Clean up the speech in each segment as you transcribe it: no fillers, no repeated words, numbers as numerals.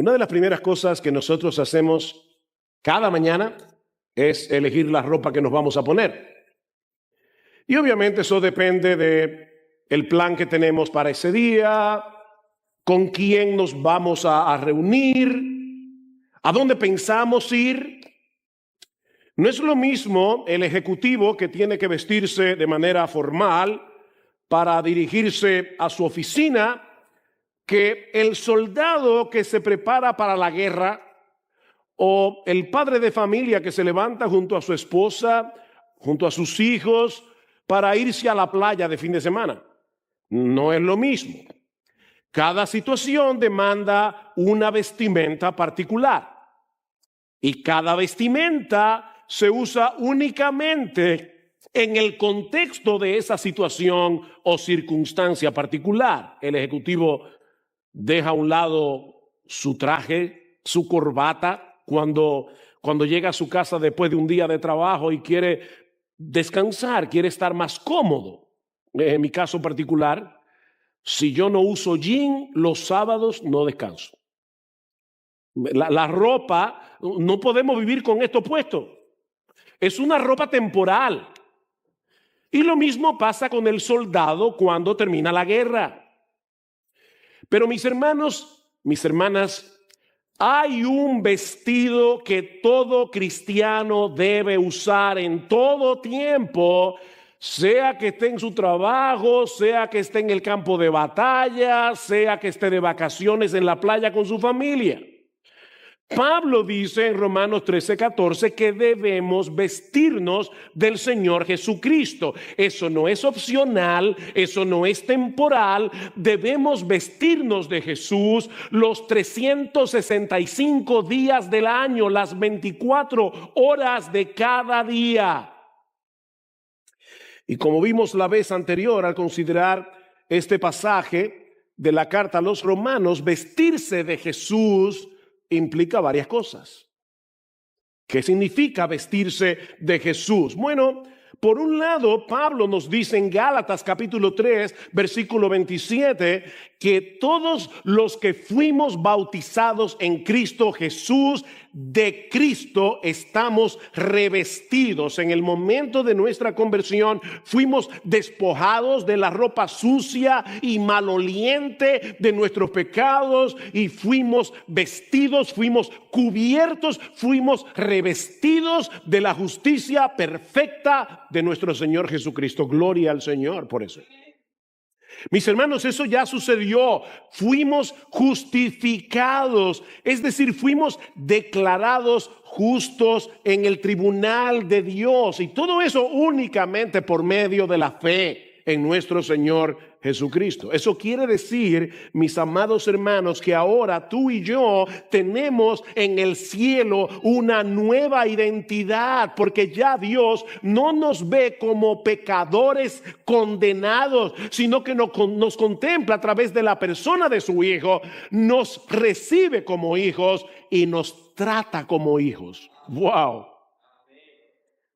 Una de las primeras cosas que nosotros hacemos cada mañana es elegir la ropa que nos vamos a poner. Y obviamente eso depende del plan que tenemos para ese día, con quién nos vamos a reunir, a dónde pensamos ir. No es lo mismo el ejecutivo que tiene que vestirse de manera formal para dirigirse a su oficina que el soldado que se prepara para la guerra o el padre de familia que se levanta junto a su esposa, junto a sus hijos, para irse a la playa de fin de semana. No es lo mismo. Cada situación demanda una vestimenta particular y cada vestimenta se usa únicamente en el contexto de esa situación o circunstancia particular. El ejecutivo deja a un lado su traje, su corbata, cuando llega a su casa después de un día de trabajo y quiere descansar, quiere estar más cómodo. En mi caso particular, si yo no uso jean, los sábados no descanso. La ropa, no podemos vivir con esto puesto. Es una ropa temporal. Y lo mismo pasa con el soldado cuando termina la guerra. Pero mis hermanos, mis hermanas, hay un vestido que todo cristiano debe usar en todo tiempo, sea que esté en su trabajo, sea que esté en el campo de batalla, sea que esté de vacaciones en la playa con su familia. Pablo dice en Romanos 13:14 que debemos vestirnos del Señor Jesucristo. Eso no es opcional, eso no es temporal. Debemos vestirnos de Jesús los 365 días del año, las 24 horas de cada día. Y como vimos la vez anterior al considerar este pasaje de la carta a los Romanos, vestirse de Jesús implica varias cosas. ¿Qué significa vestirse de Jesús? Bueno, por un lado, Pablo nos dice en Gálatas capítulo 3, versículo 27, que todos los que fuimos bautizados en Cristo Jesús, de Cristo estamos revestidos. En el momento de nuestra conversión fuimos despojados de la ropa sucia y maloliente de nuestros pecados y fuimos vestidos, fuimos cubiertos, fuimos revestidos de la justicia perfecta de nuestro Señor Jesucristo. Gloria al Señor por eso. Mis hermanos, eso ya sucedió. Fuimos justificados, es decir, fuimos declarados justos en el tribunal de Dios. Y todo eso únicamente por medio de la fe en nuestro Señor Jesucristo. Eso quiere decir, mis amados hermanos, que ahora tú y yo tenemos en el cielo una nueva identidad, porque ya Dios no nos ve como pecadores condenados, sino que nos contempla a través de la persona de su Hijo, nos recibe como hijos y nos trata como hijos. ¡Wow!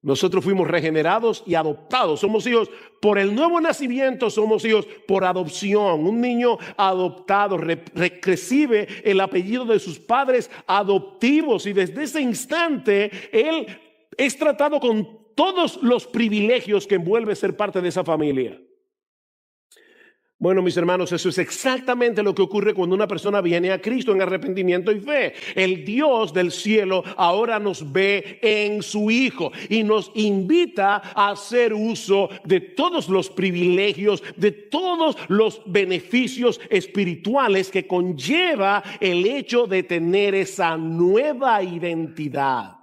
Nosotros fuimos regenerados y adoptados. Somos hijos por el nuevo nacimiento, somos hijos por adopción. Un niño adoptado recibe el apellido de sus padres adoptivos y desde ese instante él es tratado con todos los privilegios que envuelve ser parte de esa familia. Bueno, mis hermanos, eso es exactamente lo que ocurre cuando una persona viene a Cristo en arrepentimiento y fe. El Dios del cielo ahora nos ve en su Hijo y nos invita a hacer uso de todos los privilegios, de todos los beneficios espirituales que conlleva el hecho de tener esa nueva identidad.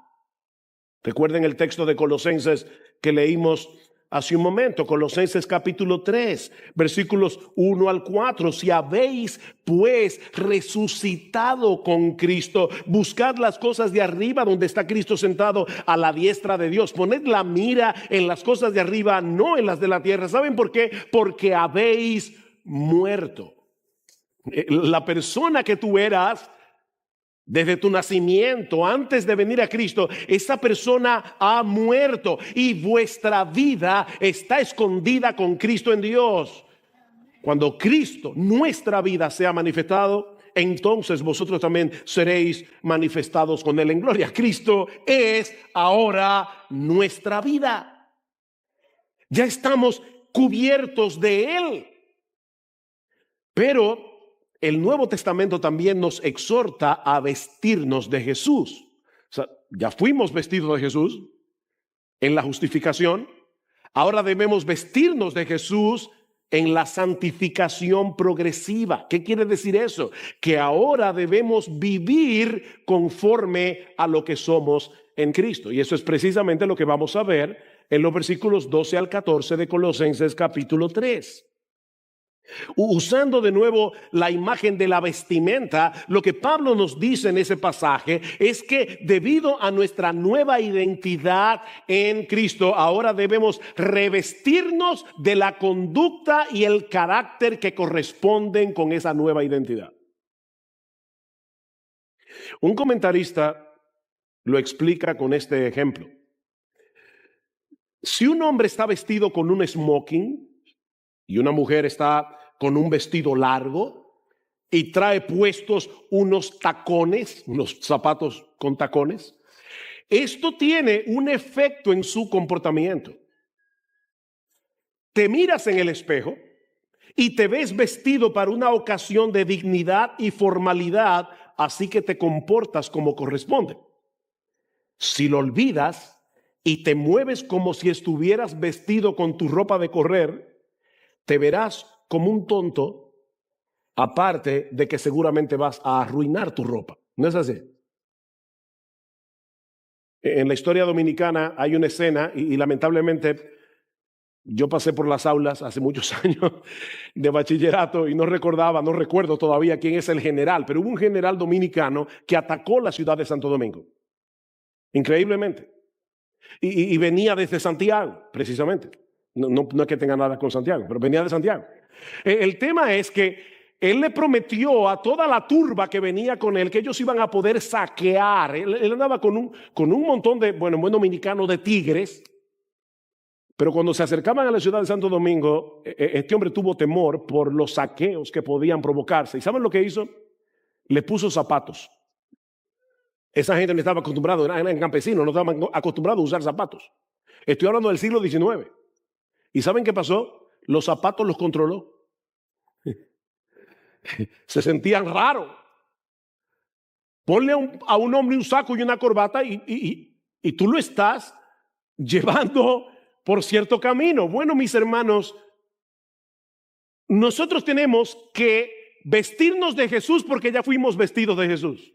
Recuerden el texto de Colosenses que leímos hace un momento, Colosenses capítulo 3, versículos 1 al 4. Si habéis pues resucitado con Cristo, buscad las cosas de arriba donde está Cristo sentado a la diestra de Dios. Poned la mira en las cosas de arriba, no en las de la tierra. ¿Saben por qué? Porque habéis muerto. La persona que tú eras desde tu nacimiento, antes de venir a Cristo, esa persona ha muerto y vuestra vida está escondida con Cristo en Dios. Cuando Cristo, nuestra vida, sea manifestado, entonces vosotros también seréis manifestados con Él en gloria. Cristo es ahora nuestra vida. Ya estamos cubiertos de Él. Pero el Nuevo Testamento también nos exhorta a vestirnos de Jesús. O sea, ya fuimos vestidos de Jesús en la justificación. Ahora debemos vestirnos de Jesús en la santificación progresiva. ¿Qué quiere decir eso? Que ahora debemos vivir conforme a lo que somos en Cristo. Y eso es precisamente lo que vamos a ver en los versículos 12 al 14 de Colosenses capítulo 3. Usando de nuevo la imagen de la vestimenta, lo que Pablo nos dice en ese pasaje es que debido a nuestra nueva identidad en Cristo, ahora debemos revestirnos de la conducta y el carácter que corresponden con esa nueva identidad. Un comentarista lo explica con este ejemplo. Si un hombre está vestido con un smoking y una mujer está con un vestido largo y trae puestos unos tacones, unos zapatos con tacones, esto tiene un efecto en su comportamiento. Te miras en el espejo y te ves vestido para una ocasión de dignidad y formalidad, así que te comportas como corresponde. Si lo olvidas y te mueves como si estuvieras vestido con tu ropa de correr, te verás como un tonto, aparte de que seguramente vas a arruinar tu ropa. ¿No es así? En la historia dominicana hay una escena y lamentablemente yo pasé por las aulas hace muchos años de bachillerato y no recuerdo todavía quién es el general, pero hubo un general dominicano que atacó la ciudad de Santo Domingo. Increíblemente. Y venía desde Santiago, precisamente. No es que tenga nada con Santiago, pero venía de Santiago. El tema es que él le prometió a toda la turba que venía con él que ellos iban a poder saquear. Él andaba con un montón de, buen dominicano, de tigres. Pero cuando se acercaban a la ciudad de Santo Domingo, este hombre tuvo temor por los saqueos que podían provocarse. ¿Y saben lo que hizo? Le puso zapatos. Esa gente no estaba acostumbrada, eran campesinos, no estaban acostumbrados a usar zapatos. Estoy hablando del siglo XIX. ¿Y saben qué pasó? Los zapatos los controló. Se sentían raros. Ponle a un hombre un saco y una corbata y tú lo estás llevando por cierto camino. Bueno, mis hermanos, nosotros tenemos que vestirnos de Jesús porque ya fuimos vestidos de Jesús.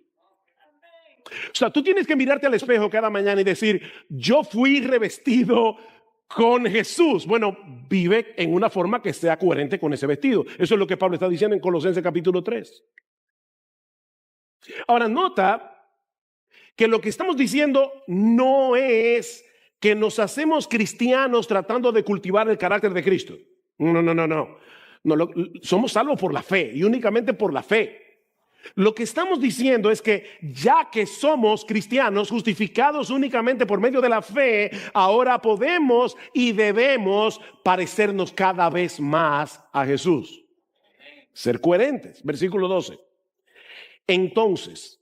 O sea, tú tienes que mirarte al espejo cada mañana y decir, yo fui revestido con Jesús. Bueno, vive en una forma que sea coherente con ese vestido. Eso es lo que Pablo está diciendo en Colosenses capítulo 3. Ahora, nota que lo que estamos diciendo no es que nos hacemos cristianos tratando de cultivar el carácter de Cristo. No, somos salvos por la fe y únicamente por la fe. Lo que estamos diciendo es que ya que somos cristianos justificados únicamente por medio de la fe, ahora podemos y debemos parecernos cada vez más a Jesús. Ser coherentes. Versículo 12. Entonces,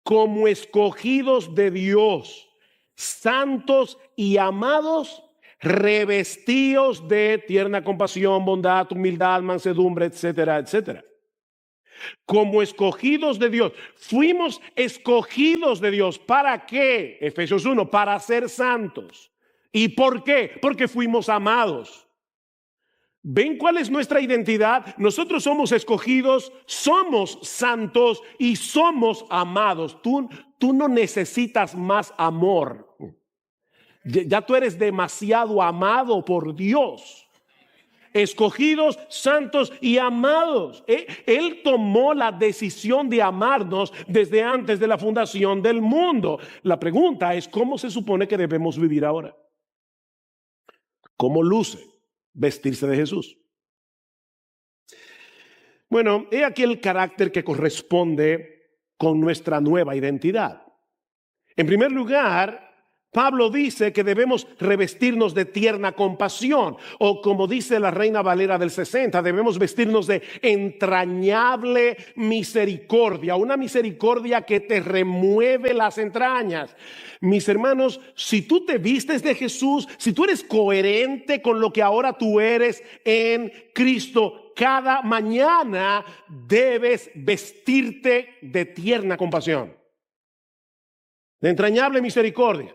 como escogidos de Dios, santos y amados, revestidos de tierna compasión, bondad, humildad, mansedumbre, etcétera, etcétera. Como escogidos de Dios. Fuimos escogidos de Dios. ¿Para qué? Efesios 1, para ser santos. ¿Y por qué? Porque fuimos amados. ¿Ven cuál es nuestra identidad? Nosotros somos escogidos, somos santos y somos amados. Tú no necesitas más amor. Ya tú eres demasiado amado por Dios. Escogidos, santos y amados. Él tomó la decisión de amarnos desde antes de la fundación del mundo. La pregunta es, ¿cómo se supone que debemos vivir ahora? ¿Cómo luce vestirse de Jesús? Bueno, he aquí el carácter que corresponde con nuestra nueva identidad. En primer lugar, Pablo dice que debemos revestirnos de tierna compasión, o como dice la Reina Valera del 60, debemos vestirnos de entrañable misericordia, una misericordia que te remueve las entrañas. Mis hermanos, si tú te vistes de Jesús, si tú eres coherente con lo que ahora tú eres en Cristo, cada mañana debes vestirte de tierna compasión, de entrañable misericordia.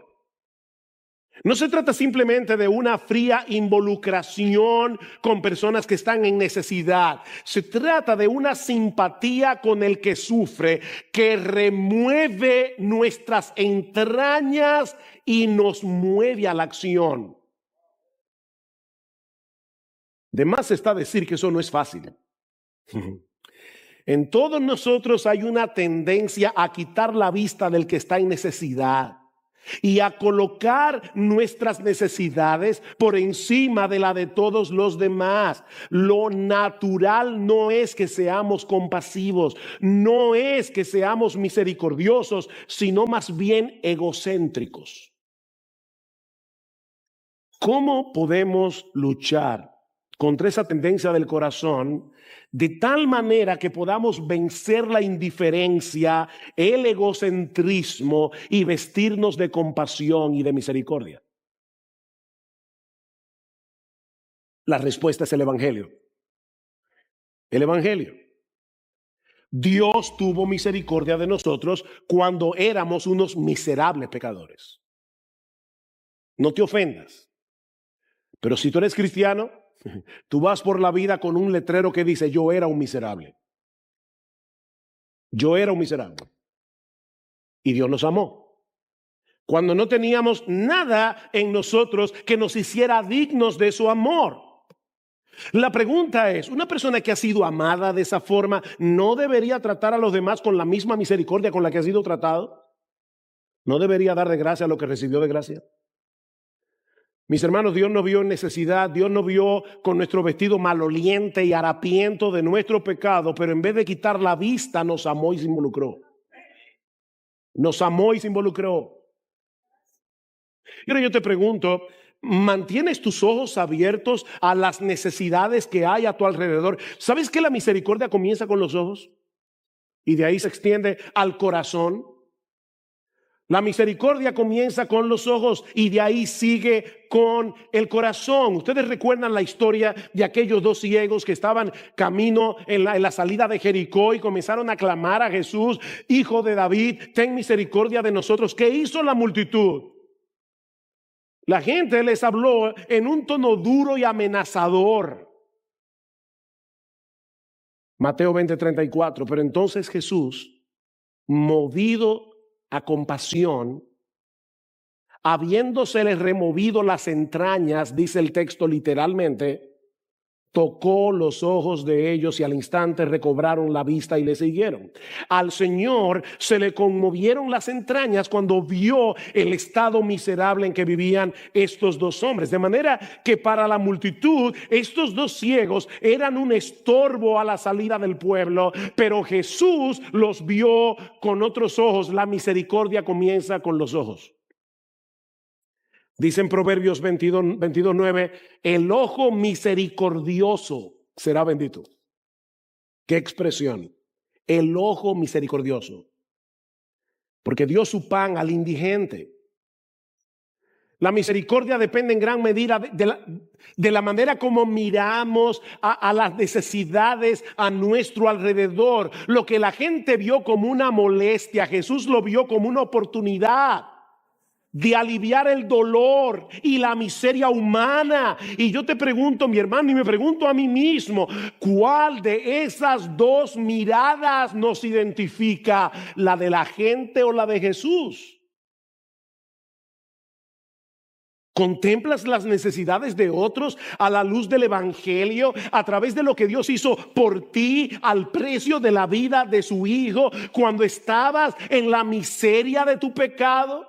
No se trata simplemente de una fría involucración con personas que están en necesidad. Se trata de una simpatía con el que sufre, que remueve nuestras entrañas y nos mueve a la acción. De más está decir que eso no es fácil. En todos nosotros hay una tendencia a quitar la vista del que está en necesidad y a colocar nuestras necesidades por encima de la de todos los demás. Lo natural no es que seamos compasivos, no es que seamos misericordiosos, sino más bien egocéntricos. ¿Cómo podemos luchar contra esa tendencia del corazón de tal manera que podamos vencer la indiferencia, el egocentrismo y vestirnos de compasión y de misericordia? La respuesta es el Evangelio. El Evangelio. Dios tuvo misericordia de nosotros cuando éramos unos miserables pecadores. No te ofendas, pero si tú eres cristiano, tú vas por la vida con un letrero que dice: yo era un miserable. Yo era un miserable. Y Dios nos amó. Cuando no teníamos nada en nosotros que nos hiciera dignos de su amor. La pregunta es, ¿una persona que ha sido amada de esa forma no debería tratar a los demás con la misma misericordia con la que ha sido tratado? ¿No debería dar de gracia lo que recibió de gracia? Mis hermanos, Dios nos vio en necesidad, Dios nos vio con nuestro vestido maloliente y harapiento de nuestro pecado, pero en vez de quitar la vista, nos amó y se involucró. Nos amó y se involucró. Y ahora yo te pregunto, ¿mantienes tus ojos abiertos a las necesidades que hay a tu alrededor? ¿Sabes que la misericordia comienza con los ojos? Y de ahí se extiende al corazón. La misericordia comienza con los ojos y de ahí sigue con el corazón. Ustedes recuerdan la historia de aquellos dos ciegos que estaban camino en la salida de Jericó y comenzaron a clamar a Jesús: Hijo de David, ten misericordia de nosotros. ¿Qué hizo la multitud? La gente les habló en un tono duro y amenazador. Mateo 20:34. Pero entonces Jesús, movido a compasión, habiéndosele removido las entrañas, dice el texto literalmente, tocó los ojos de ellos y al instante recobraron la vista y le siguieron. Al Señor se le conmovieron las entrañas cuando vio el estado miserable en que vivían estos dos hombres. De manera que para la multitud estos dos ciegos eran un estorbo a la salida del pueblo, pero Jesús los vio con otros ojos. La misericordia comienza con los ojos. Dice en Proverbios 22:9, el ojo misericordioso será bendito. ¿Qué expresión? El ojo misericordioso. Porque dio su pan al indigente. La misericordia depende en gran medida de la manera como miramos a las necesidades a nuestro alrededor. Lo que la gente vio como una molestia, Jesús lo vio como una oportunidad de aliviar el dolor y la miseria humana. Y yo te pregunto, mi hermano, y me pregunto a mí mismo, ¿cuál de esas dos miradas nos identifica? ¿La de la gente o la de Jesús? ¿Contemplas las necesidades de otros a la luz del Evangelio, a través de lo que Dios hizo por ti al precio de la vida de su Hijo cuando estabas en la miseria de tu pecado?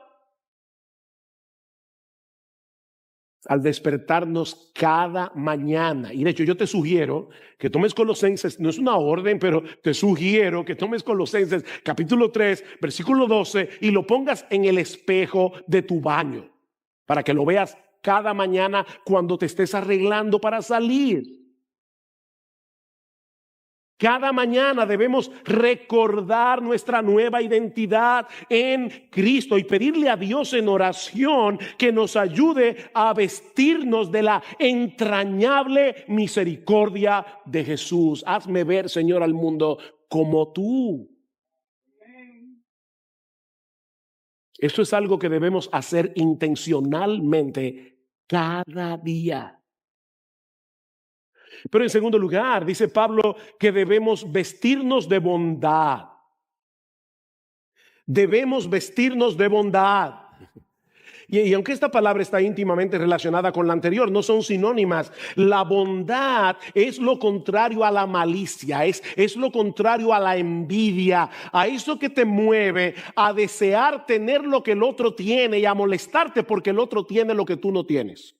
al despertarnos cada mañana. Y de hecho yo te sugiero que tomes Colosenses, no es una orden, pero te sugiero que tomes Colosenses capítulo 3, versículo 12 y lo pongas en el espejo de tu baño para que lo veas cada mañana cuando te estés arreglando para salir. Cada mañana debemos recordar nuestra nueva identidad en Cristo y pedirle a Dios en oración que nos ayude a vestirnos de la entrañable misericordia de Jesús. Hazme ver, Señor, al mundo como tú. Esto es algo que debemos hacer intencionalmente cada día. Pero en segundo lugar, dice Pablo que debemos vestirnos de bondad. Debemos vestirnos de bondad. Y aunque esta palabra está íntimamente relacionada con la anterior, no son sinónimas. La bondad es lo contrario a la malicia, es lo contrario a la envidia, a eso que te mueve a desear tener lo que el otro tiene y a molestarte porque el otro tiene lo que tú no tienes.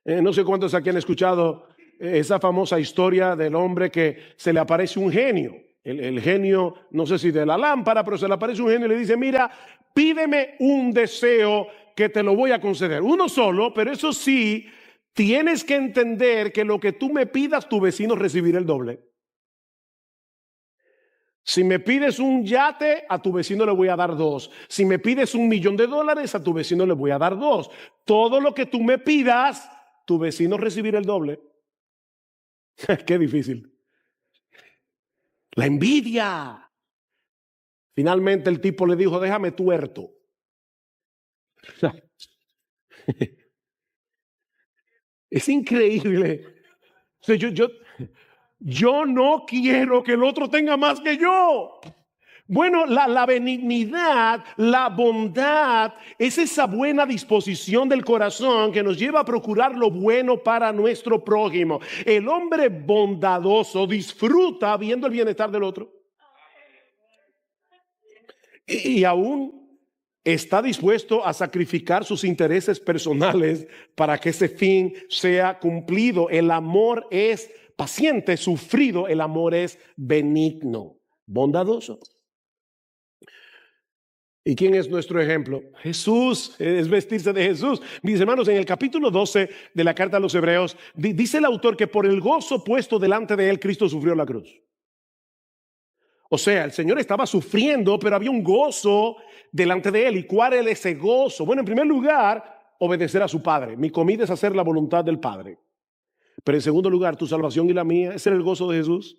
No sé cuántos aquí han escuchado esa famosa historia del hombre que se le aparece un genio. El genio, no sé si de la lámpara, pero se le aparece un genio y le dice, mira, pídeme un deseo que te lo voy a conceder. Uno solo, pero eso sí, tienes que entender que lo que tú me pidas, tu vecino recibirá el doble. Si me pides un yate, a tu vecino le voy a dar 2. Si me pides $1.000.000, a tu vecino le voy a dar 2. Todo lo que tú me pidas, tu vecino recibirá el doble. Qué difícil. La envidia. Finalmente el tipo le dijo, déjame tuerto. Es increíble. O sea, yo no quiero que el otro tenga más que yo. Bueno, la benignidad, la bondad, es esa buena disposición del corazón que nos lleva a procurar lo bueno para nuestro prójimo. El hombre bondadoso disfruta viendo el bienestar del otro. Y aún está dispuesto a sacrificar sus intereses personales para que ese fin sea cumplido. El amor es paciente, sufrido. El amor es benigno, bondadoso. ¿Y quién es nuestro ejemplo? Jesús, es vestirse de Jesús. Mis hermanos, en el capítulo 12 de la carta a los Hebreos, dice el autor que por el gozo puesto delante de él, Cristo sufrió la cruz. O sea, el Señor estaba sufriendo, pero había un gozo delante de él. ¿Y cuál era ese gozo? Bueno, en primer lugar, obedecer a su Padre. Mi comida es hacer la voluntad del Padre. Pero en segundo lugar, tu salvación y la mía, ese era el gozo de Jesús.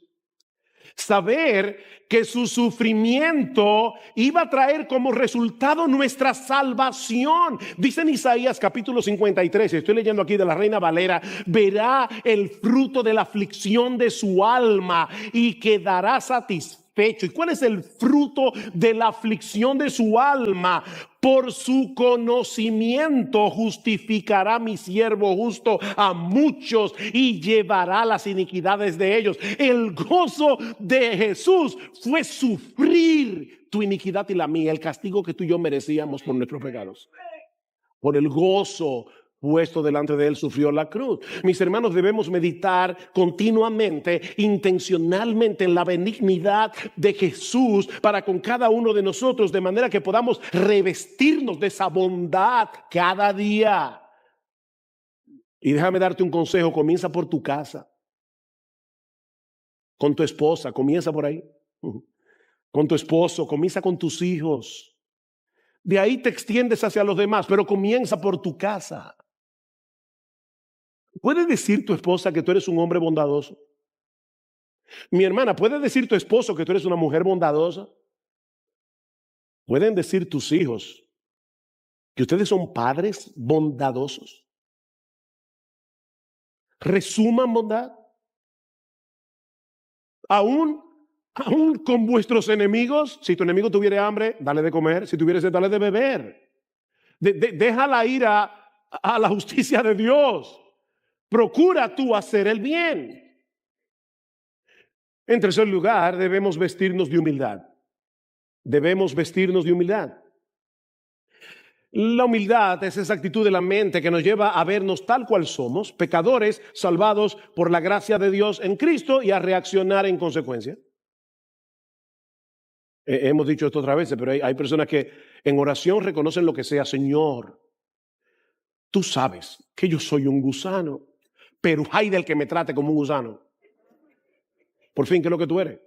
Saber que su sufrimiento iba a traer como resultado nuestra salvación. Dice en Isaías capítulo 53, estoy leyendo aquí de la Reina Valera, verá el fruto de la aflicción de su alma y quedará satisfecho. ¿Y cuál es el fruto de la aflicción de su alma? Por su conocimiento justificará mi siervo justo a muchos y llevará las iniquidades de ellos. El gozo de Jesús fue sufrir tu iniquidad y la mía, el castigo que tú y yo merecíamos por nuestros pecados. Por el gozo puesto delante de él sufrió la cruz. Mis hermanos, debemos meditar continuamente, intencionalmente en la benignidad de Jesús para con cada uno de nosotros, de manera que podamos revestirnos de esa bondad cada día. Y déjame darte un consejo, comienza por tu casa. Con tu esposa, comienza por ahí. Con tu esposo, comienza con tus hijos. De ahí te extiendes hacia los demás, pero comienza por tu casa. ¿Puede decir tu esposa que tú eres un hombre bondadoso? Mi hermana, ¿puede decir tu esposo que tú eres una mujer bondadosa? ¿Pueden decir tus hijos que ustedes son padres bondadosos? ¿Resuman bondad? Aún con vuestros enemigos, si tu enemigo tuviera hambre, dale de comer, si tuviera sed, dale de beber. Deja la ira a la justicia de Dios. Procura tú hacer el bien. En tercer lugar, debemos vestirnos de humildad. Debemos vestirnos de humildad. La humildad es esa actitud de la mente que nos lleva a vernos tal cual somos, pecadores salvados por la gracia de Dios en Cristo, y a reaccionar en consecuencia. Hemos dicho esto otras veces, pero hay personas que en oración reconocen lo que sea. Señor, tú sabes que yo soy un gusano, pero hay del que me trate como un gusano. Por fin, ¿qué es lo que tú eres?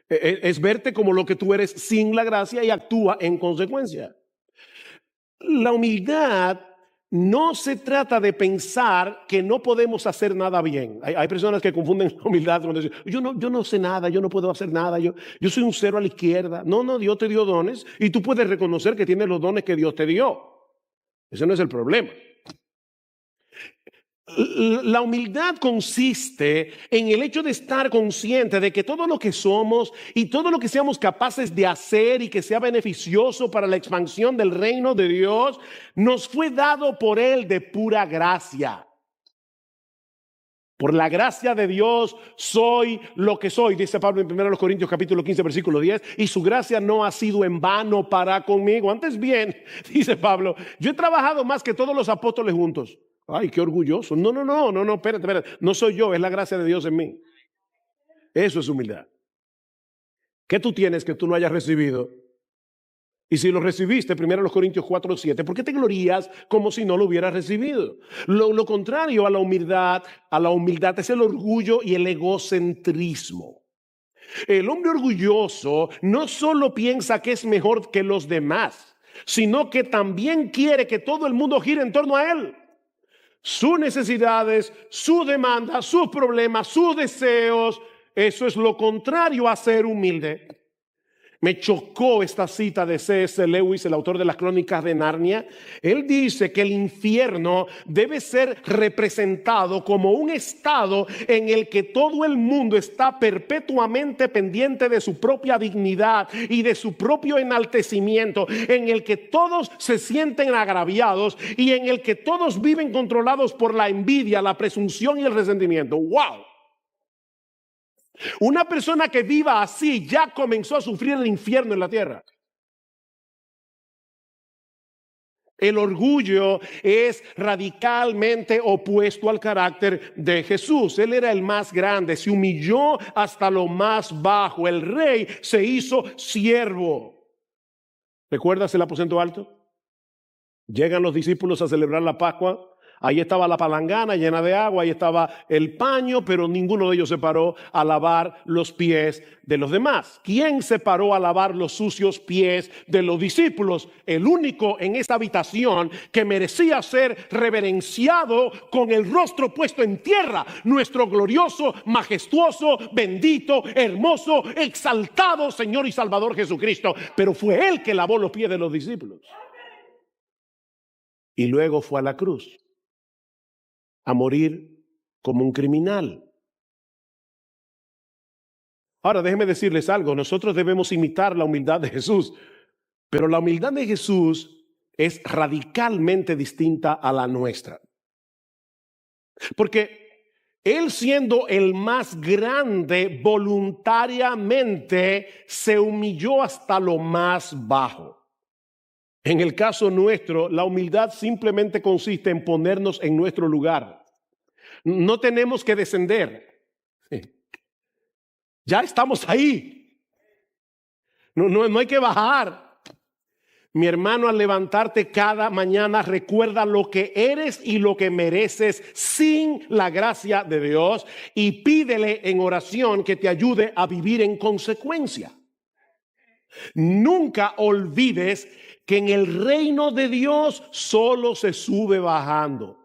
Es verte como lo que tú eres sin la gracia y actúa en consecuencia. La humildad no se trata de pensar que no podemos hacer nada bien. Hay personas que confunden la humildad con decir, yo no sé nada, yo no puedo hacer nada, yo soy un cero a la izquierda. No, Dios te dio dones y tú puedes reconocer que tienes los dones que Dios te dio. Ese no es el problema. La humildad consiste en el hecho de estar consciente de que todo lo que somos y todo lo que seamos capaces de hacer y que sea beneficioso para la expansión del reino de Dios, nos fue dado por Él de pura gracia. Por la gracia de Dios soy lo que soy, dice Pablo en 1 Corintios capítulo 15 versículo 10, y su gracia no ha sido en vano para conmigo. Antes bien, dice Pablo, yo he trabajado más que todos los apóstoles juntos. Ay, qué orgulloso. No, espérate. No soy yo, es la gracia de Dios en mí. Eso es humildad. ¿Qué tú tienes que tú no hayas recibido? Y si lo recibiste, 1 Corintios 4:7, ¿por qué te glorías como si no lo hubieras recibido? Lo contrario a la humildad es el orgullo y el egocentrismo. El hombre orgulloso no solo piensa que es mejor que los demás, sino que también quiere que todo el mundo gire en torno a él. Sus necesidades, sus demandas, sus problemas, sus deseos. Eso es lo contrario a ser humilde. Me chocó esta cita de C.S. Lewis, el autor de las Crónicas de Narnia. Él dice que el infierno debe ser representado como un estado en el que todo el mundo está perpetuamente pendiente de su propia dignidad y de su propio enaltecimiento, en el que todos se sienten agraviados y en el que todos viven controlados por la envidia, la presunción y el resentimiento. ¡Wow! Una persona que viva así ya comenzó a sufrir el infierno en la tierra. El orgullo es radicalmente opuesto al carácter de Jesús. Él era el más grande, se humilló hasta lo más bajo. El rey se hizo siervo. ¿Recuerdas el aposento alto? Llegan los discípulos a celebrar la Pascua. Ahí estaba la palangana llena de agua, ahí estaba el paño, pero ninguno de ellos se paró a lavar los pies de los demás. ¿Quién se paró a lavar los sucios pies de los discípulos? El único en esta habitación que merecía ser reverenciado con el rostro puesto en tierra, nuestro glorioso, majestuoso, bendito, hermoso, exaltado Señor y Salvador Jesucristo. Pero fue Él que lavó los pies de los discípulos. Y luego fue a la cruz a morir como un criminal. Ahora déjenme decirles algo, nosotros debemos imitar la humildad de Jesús, pero la humildad de Jesús es radicalmente distinta a la nuestra. Porque Él, siendo el más grande, voluntariamente se humilló hasta lo más bajo. En el caso nuestro, la humildad simplemente consiste en ponernos en nuestro lugar. No tenemos que descender. Ya estamos ahí. No hay que bajar. Mi hermano, al levantarte cada mañana, recuerda lo que eres y lo que mereces sin la gracia de Dios y pídele en oración que te ayude a vivir en consecuencia. Nunca olvides que en el reino de Dios solo se sube bajando.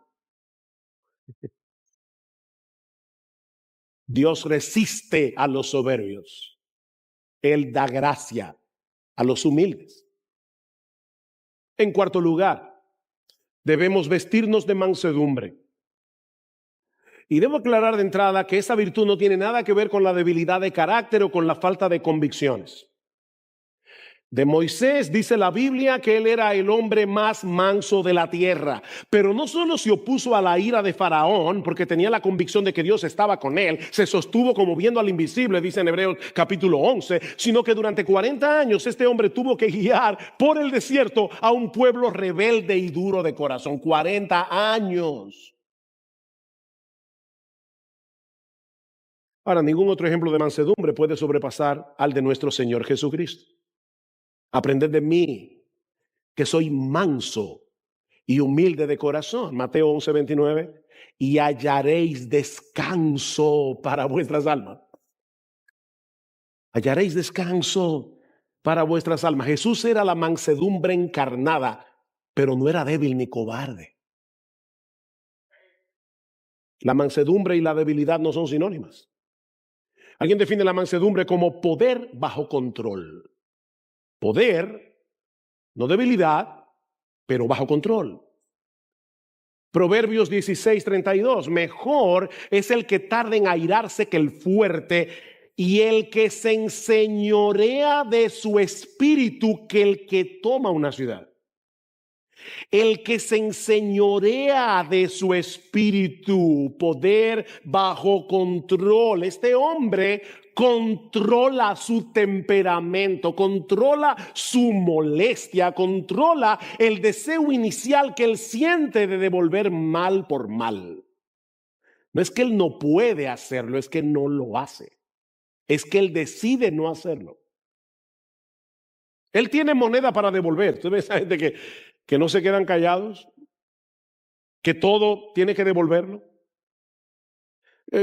Dios resiste a los soberbios. Él da gracia a los humildes. En cuarto lugar, debemos vestirnos de mansedumbre. Y debo aclarar de entrada que esa virtud no tiene nada que ver con la debilidad de carácter o con la falta de convicciones. De Moisés dice la Biblia que él era el hombre más manso de la tierra, pero no solo se opuso a la ira de Faraón porque tenía la convicción de que Dios estaba con él, se sostuvo como viendo al invisible, dice en Hebreos capítulo 11, sino que durante 40 años este hombre tuvo que guiar por el desierto a un pueblo rebelde y duro de corazón. 40 años. Ahora, ningún otro ejemplo de mansedumbre puede sobrepasar al de nuestro Señor Jesucristo. Aprended de mí, que soy manso y humilde de corazón. Mateo 11:29. Y hallaréis descanso para vuestras almas. Hallaréis descanso para vuestras almas. Jesús era la mansedumbre encarnada, pero no era débil ni cobarde. La mansedumbre y la debilidad no son sinónimas. Alguien define la mansedumbre como poder bajo control. Poder, no debilidad, pero bajo control. Proverbios 16:32, mejor es el que tarda en airarse que el fuerte, y el que se enseñorea de su espíritu que el que toma una ciudad. El que se enseñorea de su espíritu, poder bajo control. Este hombre controla su temperamento, controla su molestia, controla el deseo inicial que él siente de devolver mal por mal. No es que él no puede hacerlo, es que no lo hace. Es que él decide no hacerlo. Él tiene moneda para devolver. ¿Tú ves a gente que no se quedan callados? Que todo tiene que devolverlo.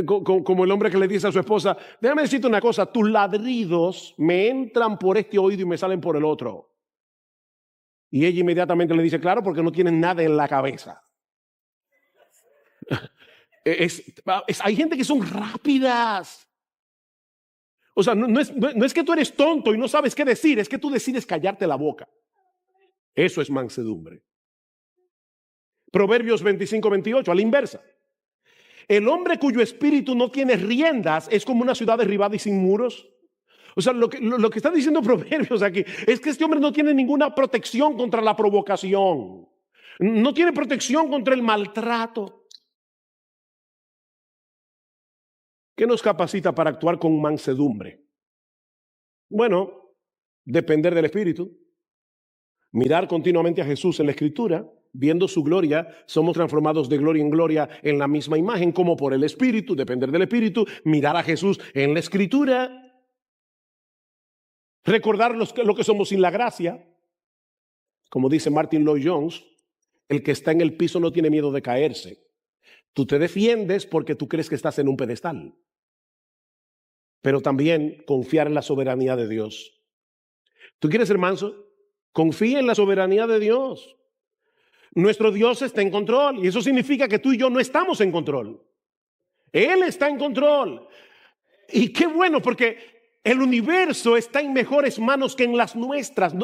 Como el hombre que le dice a su esposa, déjame decirte una cosa, tus ladridos me entran por este oído y me salen por el otro. Y ella inmediatamente le dice, claro, porque no tienes nada en la cabeza. Hay gente que son rápidas. O sea, no es que tú eres tonto y no sabes qué decir, es que tú decides callarte la boca. Eso es mansedumbre. Proverbios 25:28, a la inversa. El hombre cuyo espíritu no tiene riendas es como una ciudad derribada y sin muros. O sea, lo que está diciendo Proverbios aquí es que este hombre no tiene ninguna protección contra la provocación. No tiene protección contra el maltrato. ¿Qué nos capacita para actuar con mansedumbre? Bueno, depender del espíritu. Mirar continuamente a Jesús en la Escritura, viendo su gloria, somos transformados de gloria en gloria en la misma imagen, como por el Espíritu, depender del Espíritu, mirar a Jesús en la Escritura, recordar lo que somos sin la gracia, como dice Martin Lloyd Jones, el que está en el piso no tiene miedo de caerse. Tú te defiendes porque tú crees que estás en un pedestal, pero también confiar en la soberanía de Dios. ¿Tú quieres ser manso? Confía en la soberanía de Dios. Nuestro Dios está en control y eso significa que tú y yo no estamos en control. Él está en control. Y qué bueno, porque el universo está en mejores manos que en las nuestras.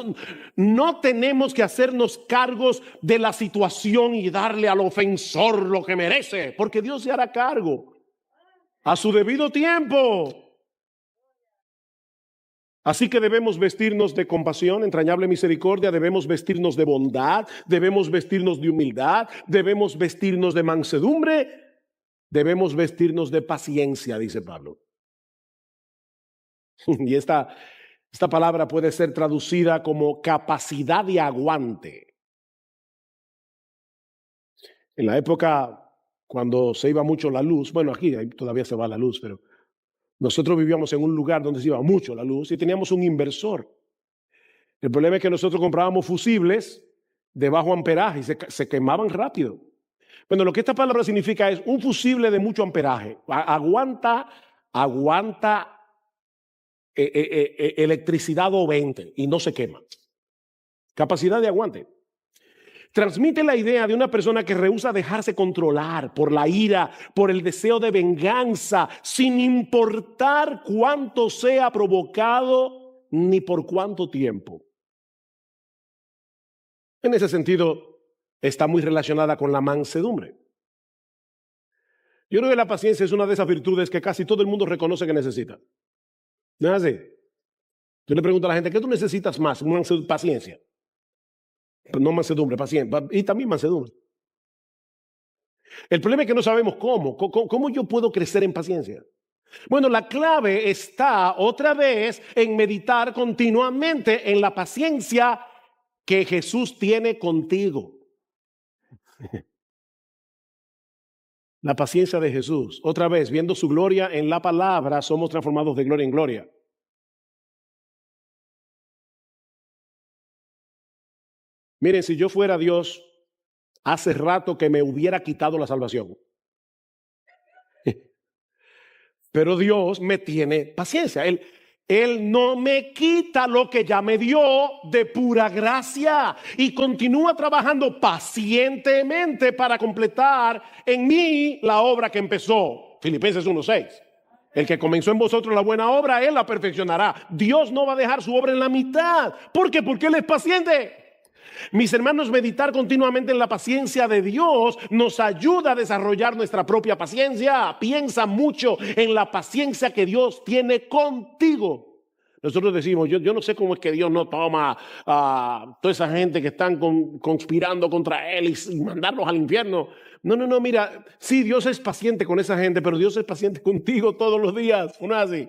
No tenemos que hacernos cargos de la situación y darle al ofensor lo que merece, porque Dios se hará cargo a su debido tiempo. Así que debemos vestirnos de compasión, entrañable misericordia, debemos vestirnos de bondad, debemos vestirnos de humildad, debemos vestirnos de mansedumbre, debemos vestirnos de paciencia, dice Pablo. Y esta palabra puede ser traducida como capacidad de aguante. En la época cuando se iba mucho la luz, bueno, aquí todavía se va la luz, pero nosotros vivíamos en un lugar donde se iba mucho la luz y teníamos un inversor. El problema es que nosotros comprábamos fusibles de bajo amperaje y se quemaban rápido. Bueno, lo que esta palabra significa es un fusible de mucho amperaje. Aguanta electricidad o 20 y no se quema. Capacidad de aguante. Transmite la idea de una persona que rehúsa dejarse controlar por la ira, por el deseo de venganza, sin importar cuánto sea provocado ni por cuánto tiempo. En ese sentido, está muy relacionada con la mansedumbre. Yo creo que la paciencia es una de esas virtudes que casi todo el mundo reconoce que necesita. ¿No es así? Yo le pregunto a la gente, ¿qué tú necesitas más? Paciencia. No mansedumbre, paciencia. Y también mansedumbre. El problema es que no sabemos cómo yo puedo crecer en paciencia. Bueno, la clave está otra vez en meditar continuamente en la paciencia que Jesús tiene contigo. La paciencia de Jesús. Otra vez, viendo su gloria en la palabra, somos transformados de gloria en gloria. Miren, si yo fuera Dios, hace rato que me hubiera quitado la salvación. Pero Dios me tiene paciencia. Él no me quita lo que ya me dio de pura gracia y continúa trabajando pacientemente para completar en mí la obra que empezó. Filipenses 1:6. El que comenzó en vosotros la buena obra, Él la perfeccionará. Dios no va a dejar su obra en la mitad. ¿Por qué? Porque Él es paciente. Mis hermanos, meditar continuamente en la paciencia de Dios nos ayuda a desarrollar nuestra propia paciencia. Piensa mucho en la paciencia que Dios tiene contigo. Nosotros decimos, yo no sé cómo es que Dios no toma a toda esa gente que están conspirando contra Él y mandarlos al infierno. No, mira, sí, Dios es paciente con esa gente, pero Dios es paciente contigo todos los días. ¿No es así?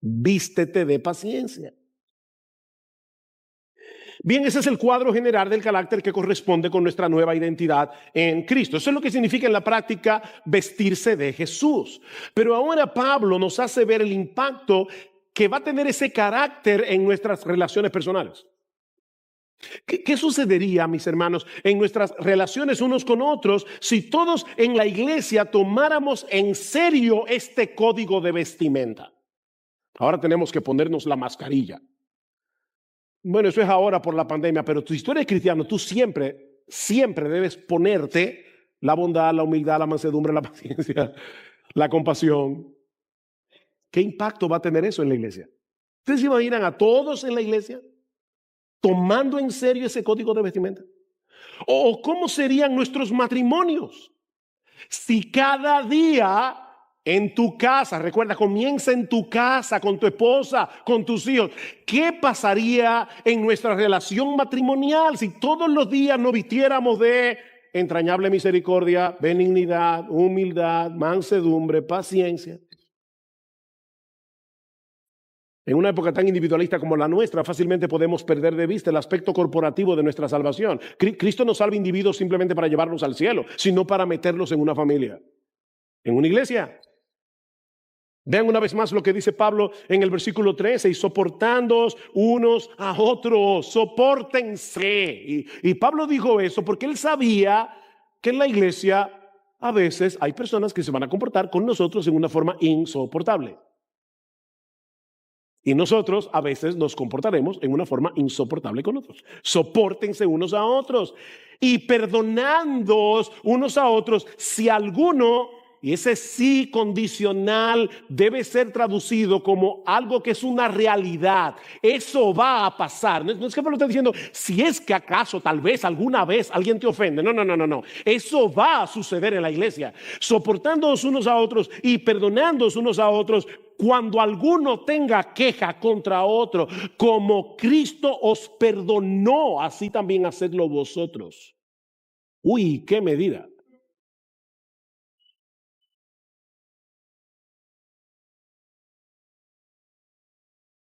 Vístete de paciencia. Bien, ese es el cuadro general del carácter que corresponde con nuestra nueva identidad en Cristo. Eso es lo que significa en la práctica vestirse de Jesús. Pero ahora Pablo nos hace ver el impacto que va a tener ese carácter en nuestras relaciones personales. ¿Qué sucedería, mis hermanos, en nuestras relaciones unos con otros si todos en la iglesia tomáramos en serio este código de vestimenta? Ahora tenemos que ponernos la mascarilla. Bueno, eso es ahora por la pandemia, pero si tú eres cristiano, tú siempre debes ponerte la bondad, la humildad, la mansedumbre, la paciencia, la compasión. ¿Qué impacto va a tener eso en la iglesia? ¿Ustedes se imaginan a todos en la iglesia tomando en serio ese código de vestimenta? ¿O cómo serían nuestros matrimonios si cada día en tu casa, recuerda, comienza en tu casa, con tu esposa, con tus hijos? ¿Qué pasaría en nuestra relación matrimonial si todos los días nos vistiéramos de entrañable misericordia, benignidad, humildad, mansedumbre, paciencia? En una época tan individualista como la nuestra, fácilmente podemos perder de vista el aspecto corporativo de nuestra salvación. Cristo no salva individuos simplemente para llevarlos al cielo, sino para meterlos en una familia, en una iglesia. Vean una vez más lo que dice Pablo en el versículo 13, y soportándoos unos a otros, sopórtense. Y Pablo dijo eso porque él sabía que en la iglesia a veces hay personas que se van a comportar con nosotros en una forma insoportable. Y nosotros a veces nos comportaremos en una forma insoportable con otros. Sopórtense unos a otros y perdonándoos unos a otros si alguno... Y ese sí condicional debe ser traducido como algo que es una realidad. Eso va a pasar. No es que Pablo está diciendo, si es que acaso, tal vez, alguna vez alguien te ofende. No. Eso va a suceder en la iglesia. Soportándoos unos a otros y perdonándoos unos a otros cuando alguno tenga queja contra otro. Como Cristo os perdonó, así también hacedlo vosotros. Uy, qué medida.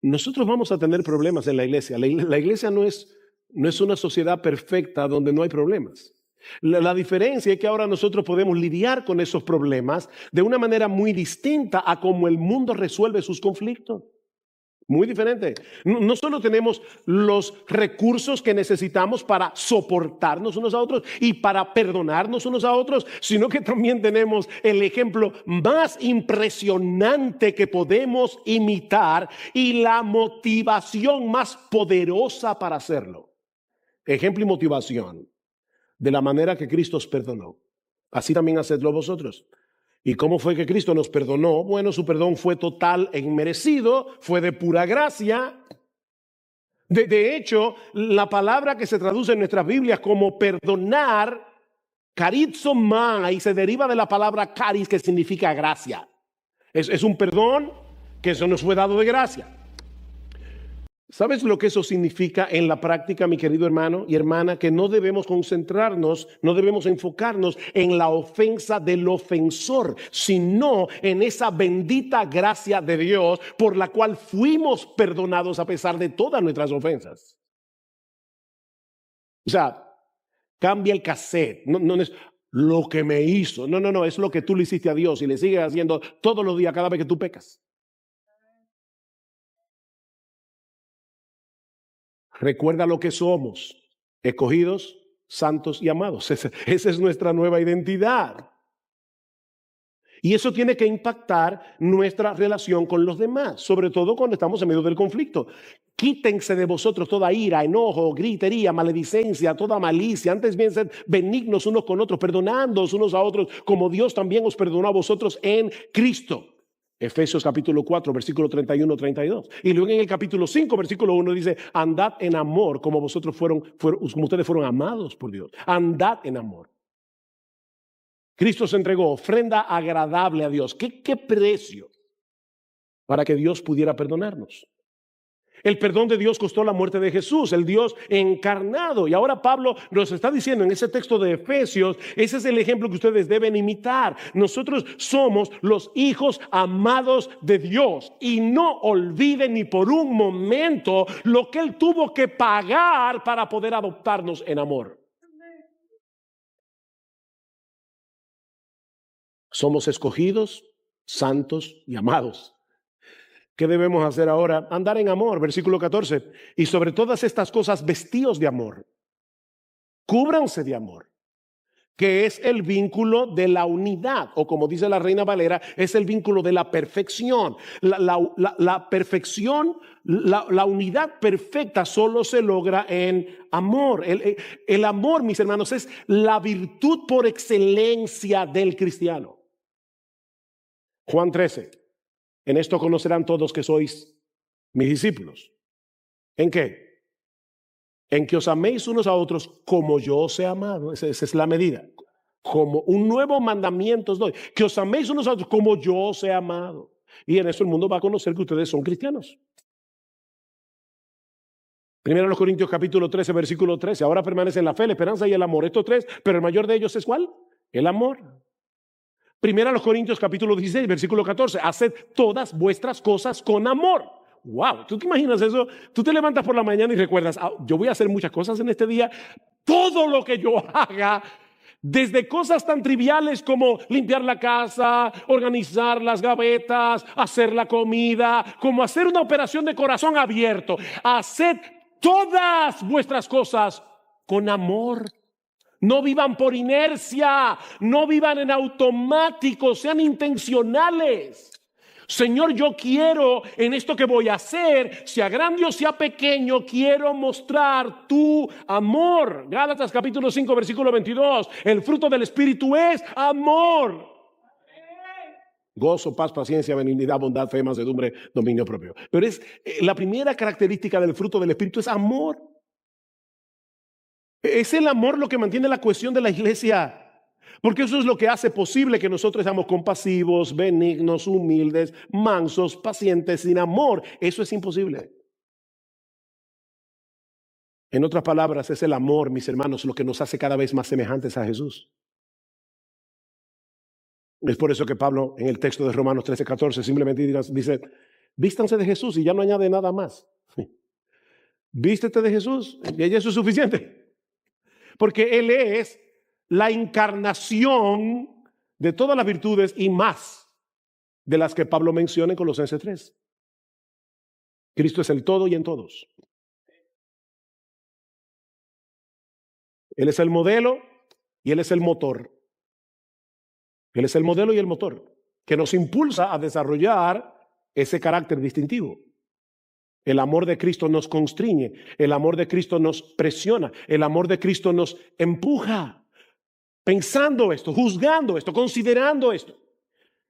Nosotros vamos a tener problemas en la iglesia. La iglesia no es una sociedad perfecta donde no hay problemas. La diferencia es que ahora nosotros podemos lidiar con esos problemas de una manera muy distinta a cómo el mundo resuelve sus conflictos. Muy diferente. No solo tenemos los recursos que necesitamos para soportarnos unos a otros y para perdonarnos unos a otros, sino que también tenemos el ejemplo más impresionante que podemos imitar y la motivación más poderosa para hacerlo. Ejemplo y motivación de la manera que Cristo os perdonó. Así también hacedlo vosotros. ¿Y cómo fue que Cristo nos perdonó? Bueno, su perdón fue total e inmerecido, fue de pura gracia. De hecho, la palabra que se traduce en nuestras Biblias como perdonar, charizomai, se deriva de la palabra charis, que significa gracia. Es un perdón que eso nos fue dado de gracia. ¿Sabes lo que eso significa en la práctica, mi querido hermano y hermana? Que no debemos concentrarnos, no debemos enfocarnos en la ofensa del ofensor, sino en esa bendita gracia de Dios por la cual fuimos perdonados a pesar de todas nuestras ofensas. O sea, cambia el cassette. No es lo que me hizo. No, es lo que tú le hiciste a Dios y le sigues haciendo todos los días cada vez que tú pecas. Recuerda lo que somos, escogidos, santos y amados. Esa es nuestra nueva identidad. Y eso tiene que impactar nuestra relación con los demás, sobre todo cuando estamos en medio del conflicto. Quítense de vosotros toda ira, enojo, gritería, maledicencia, toda malicia. Antes bien, sed benignos unos con otros, perdonándoos unos a otros, como Dios también os perdonó a vosotros en Cristo. Efesios capítulo 4, versículo 31-32. Y luego en el capítulo 5, versículo 1 dice, andad en amor como vosotros como ustedes fueron amados por Dios. Andad en amor. Cristo se entregó ofrenda agradable a Dios. ¿Qué precio para que Dios pudiera perdonarnos? El perdón de Dios costó la muerte de Jesús, el Dios encarnado. Y ahora Pablo nos está diciendo en ese texto de Efesios, ese es el ejemplo que ustedes deben imitar. Nosotros somos los hijos amados de Dios. Y no olviden ni por un momento lo que Él tuvo que pagar para poder adoptarnos en amor. Somos escogidos, santos y amados. ¿Qué debemos hacer ahora? Andar en amor, versículo 14. Y sobre todas estas cosas, vestíos de amor. Cúbranse de amor, que es el vínculo de la unidad, o como dice la Reina Valera, es el vínculo de la perfección. La perfección, la unidad perfecta solo se logra en amor. El amor, mis hermanos, es la virtud por excelencia del cristiano. Juan 13. En esto conocerán todos que sois mis discípulos. ¿En qué? En que os améis unos a otros como yo os he amado. Esa es la medida. Como un nuevo mandamiento os doy. Que os améis unos a otros como yo os he amado. Y en eso el mundo va a conocer que ustedes son cristianos. Primero los Corintios capítulo 13, versículo 13. Ahora permanecen la fe, la esperanza y el amor. Estos tres, pero el mayor de ellos es ¿cuál? El amor. Primera los Corintios capítulo 16, versículo 14. Haced todas vuestras cosas con amor. Wow, ¿tú te imaginas eso? Tú te levantas por la mañana y recuerdas, yo voy a hacer muchas cosas en este día. Todo lo que yo haga, desde cosas tan triviales como limpiar la casa, organizar las gavetas, hacer la comida, como hacer una operación de corazón abierto. Haced todas vuestras cosas con amor. No vivan por inercia, no vivan en automático, sean intencionales. Señor, yo quiero en esto que voy a hacer, sea grande o sea pequeño, quiero mostrar tu amor. Gálatas capítulo 5, versículo 22. El fruto del Espíritu es amor. Gozo, paz, paciencia, benignidad, bondad, fe, mansedumbre, dominio propio. Pero es la primera característica del fruto del Espíritu es amor. Es el amor lo que mantiene la cohesión de la iglesia. Porque eso es lo que hace posible que nosotros seamos compasivos, benignos, humildes, mansos, pacientes. Sin amor, eso es imposible. En otras palabras, es el amor, mis hermanos, lo que nos hace cada vez más semejantes a Jesús. Es por eso que Pablo, en el texto de Romanos 13, 14, simplemente dice, vístanse de Jesús y ya no añade nada más. Vístete de Jesús y eso es suficiente. Porque Él es la encarnación de todas las virtudes y más de las que Pablo menciona en Colosenses 3. Cristo es el todo y en todos. Él es el modelo y Él es el motor. Él es el modelo y el motor que nos impulsa a desarrollar ese carácter distintivo. El amor de Cristo nos constriñe, el amor de Cristo nos presiona, el amor de Cristo nos empuja. Pensando esto, juzgando esto, considerando esto,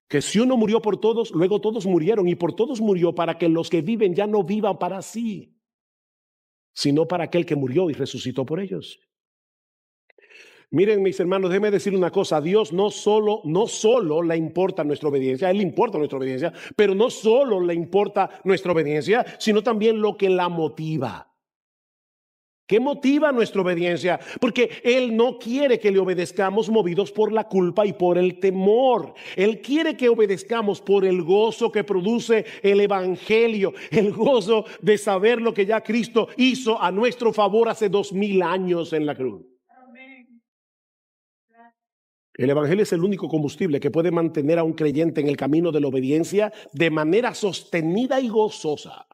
que si uno murió por todos, luego todos murieron y por todos murió para que los que viven ya no vivan para sí, sino para aquel que murió y resucitó por ellos. Miren, mis hermanos, déjenme decir una cosa. A Dios no solo le importa nuestra obediencia, a Él le importa nuestra obediencia, pero no solo le importa nuestra obediencia, sino también lo que la motiva. ¿Qué motiva nuestra obediencia? Porque Él no quiere que le obedezcamos movidos por la culpa y por el temor. Él quiere que obedezcamos por el gozo que produce el evangelio, el gozo de saber lo que ya Cristo hizo a nuestro favor hace 2000 años en la cruz. El evangelio es el único combustible que puede mantener a un creyente en el camino de la obediencia de manera sostenida y gozosa.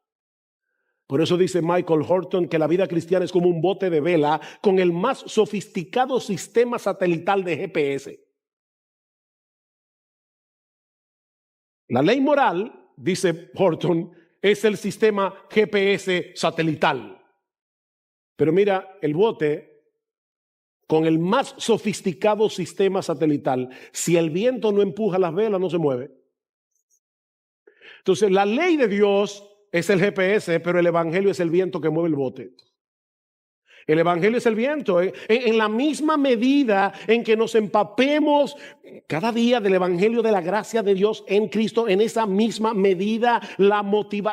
Por eso dice Michael Horton que la vida cristiana es como un bote de vela con el más sofisticado sistema satelital de GPS. La ley moral, dice Horton, es el sistema GPS satelital. Pero mira, el bote con el más sofisticado sistema satelital, si el viento no empuja las velas, no se mueve. Entonces, la ley de Dios es el GPS, pero el evangelio es el viento que mueve el bote. El evangelio es el viento. En la misma medida en que nos empapemos cada día del evangelio de la gracia de Dios en Cristo, en esa misma medida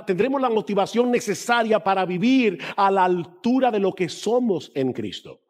tendremos la motivación necesaria para vivir a la altura de lo que somos en Cristo.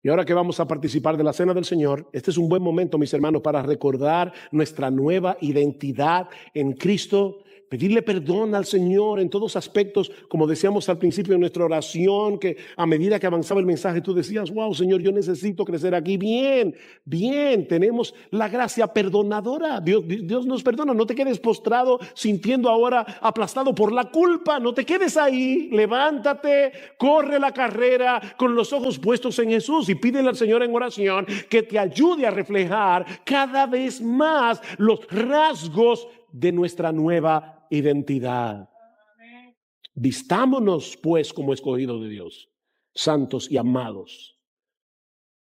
Y ahora que vamos a participar de la Cena del Señor, este es un buen momento, mis hermanos, para recordar nuestra nueva identidad en Cristo. Pedirle perdón al Señor en todos aspectos, como decíamos al principio de nuestra oración, que a medida que avanzaba el mensaje tú decías, wow, Señor, yo necesito crecer aquí. Bien, tenemos la gracia perdonadora. Dios nos perdona. No te quedes postrado sintiendo ahora aplastado por la culpa. No te quedes ahí. Levántate, corre la carrera con los ojos puestos en Jesús y pídele al Señor en oración que te ayude a reflejar cada vez más los rasgos de nuestra nueva identidad. Vistámonos pues como escogidos de Dios, santos y amados,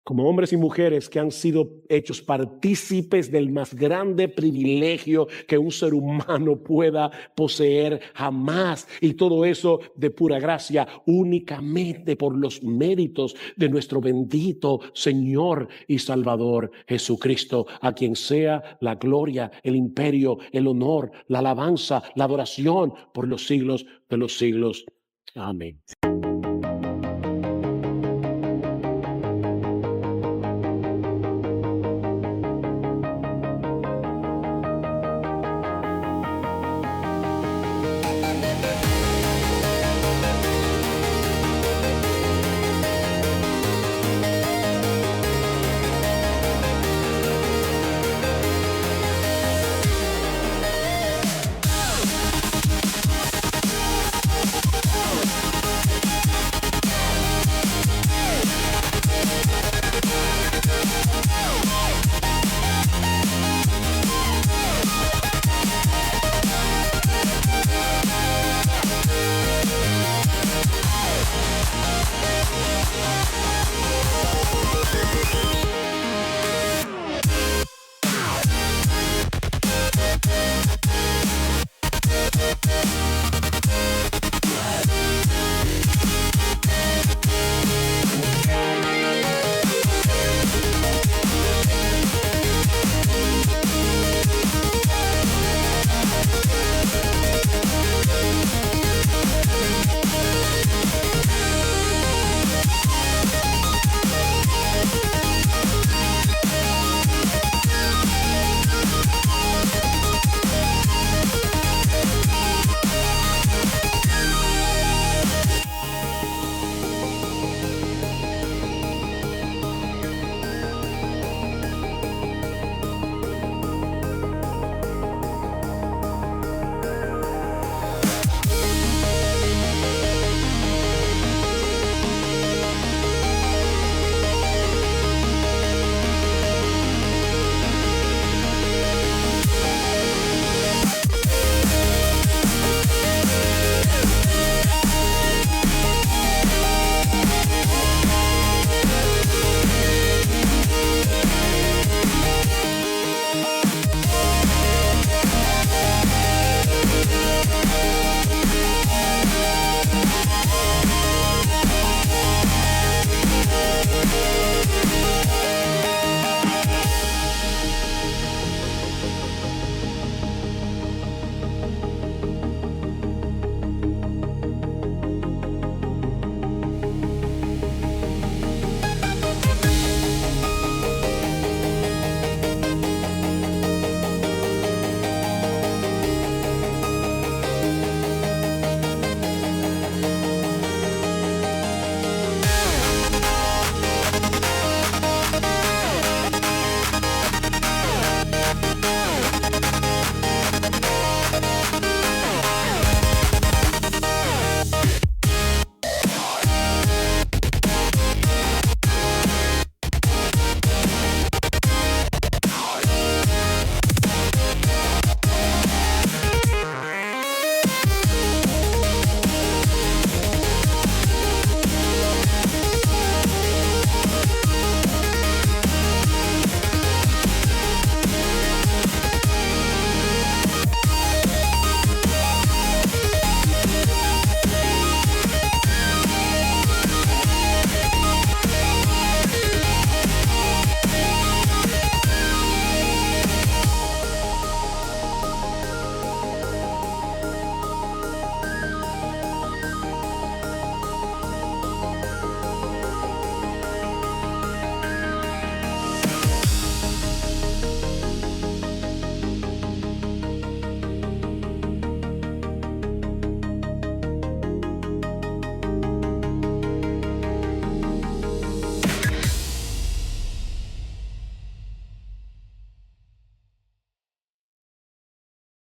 como hombres y mujeres que han sido hechos partícipes del más grande privilegio que un ser humano pueda poseer jamás, y todo eso de pura gracia, únicamente por los méritos de nuestro bendito Señor y Salvador Jesucristo, a quien sea la gloria, el imperio, el honor, la alabanza, la adoración por los siglos de los siglos. Amén.